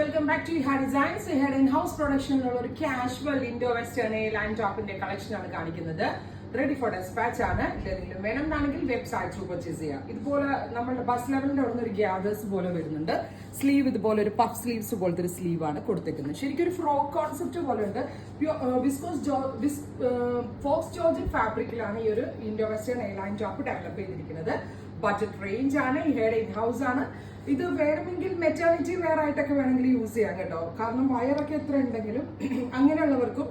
Welcome back to ha designs. Had in house പ്രൊഡക്ഷനിലുള്ള ഒരു casual Indo western line ടോപ്പിന്റെ collection ആണ് കാണിക്കുന്നത്. റെഡി ഫോർ ഡെസ്പാച്ച് ആണ്. ഇതെന്തെങ്കിലും വേണമെന്നാണെങ്കിൽ വെബ്സൈറ്റ് ത്രൂ പർച്ചേസ് ചെയ്യാം. ഇതുപോലെ നമ്മുടെ ബസ് ലെവലിന്റെ അവിടെ നിന്ന് ഒരു ഗ്യാദേഴ്സ് പോലെ വരുന്നുണ്ട്. സ്ലീവ് ഇതുപോലെ ഒരു പഫ് സ്ലീവ്സ് പോലത്തെ ഒരു സ്ലീവ് ആണ് കൊടുത്തേക്കുന്നത്. ശരിക്കും ഒരു ഫ്രോക്ക് കോൺസെപ്റ്റ് പോലെ ഉണ്ട്. ഫോക്സ് ജോർജറ്റ് ഫാബ്രിക്കിലാണ് ഈ ഒരു Indo western line top develop ചെയ്തിരിക്കുന്നത്. ബഡ്ജറ്റ് റേഞ്ച് ആണ്. ഹെയർ ഇൻ ഹൗസ് ആണ്. ഇത് വേണമെങ്കിൽ മെറ്റേണിറ്റി വെയർ ആയിട്ടൊക്കെ വേണമെങ്കിൽ യൂസ് ചെയ്യാം കേട്ടോ. കാരണം വയറൊക്കെ എത്ര ഉണ്ടെങ്കിലും അങ്ങനെയുള്ളവർക്കും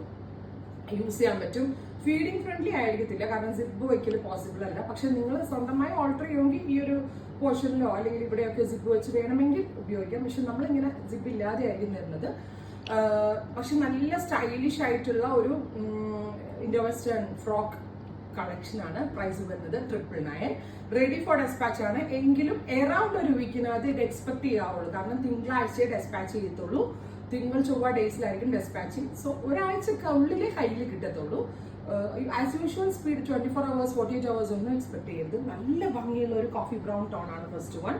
യൂസ് ചെയ്യാൻ പറ്റും. ഫീഡിങ് ഫ്രണ്ട്ലി ആയിരിക്കത്തില്ല, കാരണം സിബ് വയ്ക്കൽ പോസിബിൾ അല്ല. പക്ഷെ നിങ്ങൾ സ്വന്തമായി ഓൾട്ടർ ചെയ്യുമെങ്കിൽ ഈ ഒരു പോർഷനിലോ അല്ലെങ്കിൽ ഇവിടെയൊക്കെ സിബ് വെച്ച് വേണമെങ്കിൽ ഉപയോഗിക്കാം. പക്ഷെ നമ്മളിങ്ങനെ സിബ് ഇല്ലാതെ ആയിരിക്കും തരുന്നത്. പക്ഷെ നല്ല സ്റ്റൈലിഷ് ആയിട്ടുള്ള ഒരു ഇൻഡോ വെസ്റ്റേൺ ഫ്രോക്ക് കളക്ഷൻ ആണ്. പ്രൈസ് വരുന്നത് 999. റെഡി ഫോർ ഡെസ്പാച്ച് ആണ്. എങ്കിലും എറൗണ്ട് ഒരു വീക്കിനകത്ത് ഇത് എക്സ്പെക്ട് ചെയ്യാവുള്ളൂ. കാരണം തിങ്കളാഴ്ചയെ ഡെസ്പാച്ച് ചെയ്യത്തുള്ളൂ. തിങ്കൾ ചൊവ്വ ഡേയ്സിലായിരിക്കും ഡെസ്പാച്ചിങ്. സോ ഒരാഴ്ചക്കുള്ളിലെ കയ്യിൽ കിട്ടത്തുള്ളൂ. As usual speed 24 hours 48 hours ഒന്നും എക്സ്പെക്ട് ചെയ്യരുത്. നല്ല ഭംഗിയുള്ള ഒരു കോഫി ബ്രൗൺ ടോൺ ആണ് ഫസ്റ്റ് വൺ.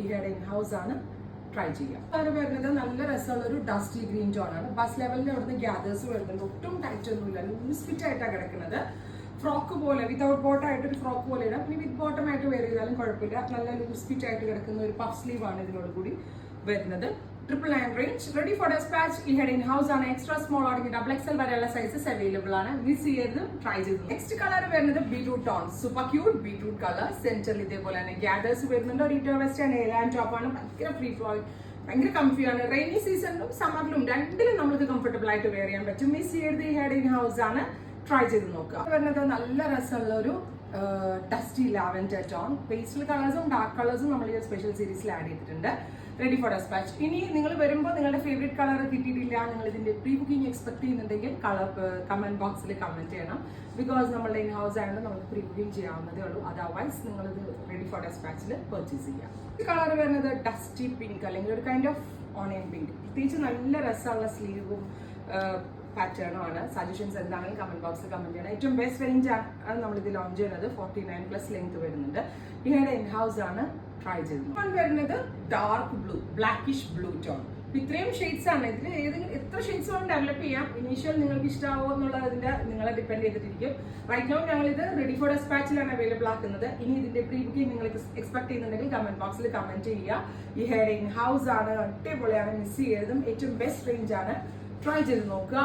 ഈ ഹെയർ ഇൻ ഹൗസ് ആണ്. ട്രൈ ചെയ്യാം. അത് വരുന്നത് നല്ല രസമുള്ള ഒരു ഡസ്റ്റി ഗ്രീൻ ടോൺ ആണ്. ബസ് ലെവലിന്റെ അവിടുന്ന് ഗ്യാദേഴ്സ് വരുന്നുണ്ട്. ഒട്ടും ടൈറ്റ് ഒന്നുമില്ല, ലൂസ് ഫിറ്റ് ആയിട്ടാണ് കിടക്കുന്നത്. ഫ്രോക്ക് പോലെ വിതൗട്ട് ബോട്ടം ആയിട്ട് ഒരു ഫ്രോക്ക് പോലെ ഇടാം. ഇനി വിത്ത് ബോട്ടം ആയിട്ട് വെയർ ചെയ്താലും കുഴപ്പമില്ല. നല്ല ലൂസ് ഫിറ്റ് ആയിട്ട് കിടക്കുന്ന ഒരു പഫ് സ്ലീവ് ആണ് ഇതിനോട് കൂടി വരുന്നത്. 999 റേഞ്ച്. Ready for despatch. ഈ ഹെഡ് ഇൻ ഹൗസ് ആണ്. എക്സ്ട്രാ സ്മോൾ ആണെങ്കിൽ XXL വരെയുള്ള സൈസസ് അവൈലബിൾ ആണ്. മിസ് ചെയ്ത് ട്രൈ ചെയ്തു. നെക്സ്റ്റ് കളർ വരുന്നത് beetroot tone. Super cute beetroot colour. സെന്ററിൽ ഇതേപോലെ തന്നെ ഗ്യാദേഴ്സ് വരുന്നുണ്ട്. ഒരു ഇൻഡോ വെസ്റ്റേൺ എയർലൈൻ ടോപ്പ് ആണ്. ഭയങ്കര ഫ്രീ ഫ്ലോ, ഭയങ്കര കംഫിയാണ്. റെയിനി സീസണിലും സമ്മറിലും രണ്ടിലും നമുക്ക് കംഫർട്ടബിൾ ആയിട്ട് വെയർ ചെയ്യാൻ പറ്റും. മിസ് ചെയ്ത് ഈ ഹെഡ് ഇൻ ഹൗസ് ആണ്. ട്രൈ ചെയ്ത് നോക്കുക. വരുന്നത് നല്ല രസമുള്ള ഒരു ഡസ്റ്റി ലാവൻഡർ ടോൺ. പേസ്റ്റൽ കളേഴ്സും ഡാർക്ക് കളേഴ്സും നമ്മൾ ഈ സ്പെഷ്യൽ സീരീസിൽ ആഡ് ചെയ്തിട്ടുണ്ട്. Ready for despatch. ഇനി നിങ്ങൾ വരുമ്പോൾ നിങ്ങളുടെ ഫേവറേറ്റ് കളർ കിട്ടിയിട്ടില്ല, നിങ്ങൾ ഇതിന്റെ പ്രീ ബുക്കിംഗ് എക്സ്പെക്ട് ചെയ്യുന്നുണ്ടെങ്കിൽ കളർ കമന്റ് ബോക്സിൽ കമന്റ് ചെയ്യണം. ബിക്കോസ് നമ്മളുടെ ഇൻ ഹൗസ് ആയതുകൊണ്ട് നമുക്ക് പ്രീ ബുക്കിംഗ് ചെയ്യാവുന്നതേ ഉള്ളൂ. അതർവൈസ് നിങ്ങളിത് റെഡി ഫോർ ഡെസ്പാച്ചിൽ പർച്ചേസ് ചെയ്യാം. ഈ കളർ വരുന്നത് ഡസ്റ്റി പിങ്ക് അല്ലെങ്കിൽ ഒരു കൈൻഡ് ഓഫ് ഓണിയൻ പിങ്ക്. പ്രത്യേകിച്ച് നല്ല രസമുള്ള സ്ലീവും പാറ്റേണും ആണ്. സജഷൻസ് എന്താണെങ്കിലും കമന്റ് ബോക്സിൽ കമന്റ് ചെയ്യണം. ഏറ്റവും ബെസ്റ്റ് റേഞ്ച് ആണ് നമ്മളിത് ലോഞ്ച് ചെയ്യുന്നത്. 49+ ലെങ്ത് വരുന്നുണ്ട്. ഇവയുടെ ഇൻ ഹൗസ് ആണ്. ട്രൈ ചെയ്തത് വരുന്നത് dark blue, blackish blue tone. ഇത്രയും ഷെയ്ഡ്സ് ആണ്. ഇതിൽ ഏതെങ്കിലും എത്ര ഷെയ്ഡ്സ് വേണം ഡെവലപ്പ് ചെയ്യാം. ഇനീഷ്യൽ നിങ്ങൾക്ക് ഇഷ്ടമാവോ എന്നുള്ളതിന്റെ നിങ്ങളെ ഡിപ്പെൻഡ് ചെയ്തിട്ടിരിക്കും. റൈറ്റ് നൗ ഞങ്ങൾ ഇത് റെഡി ഫോർ ഡെസ്പാച്ചിലാണ് അവൈലബിൾ ആക്കുന്നത്. ഇനി ഇതിന്റെ പ്രീ ബുക്കിംഗ് നിങ്ങൾ എക്സ്പെക്ട് ചെയ്യുന്നുണ്ടെങ്കിൽ കമന്റ് ബോക്സിൽ കമന്റ് ചെയ്യുക. ഈ ഹെയർ ഇൻ ഹൗസ് ആണ്. അടിപൊളിയാണ്. മിസ് ചെയ്തതും ഏറ്റവും ബെസ്റ്റ് റേഞ്ച് ആണ്. ട്രൈ ചെയ്ത് നോക്കുക.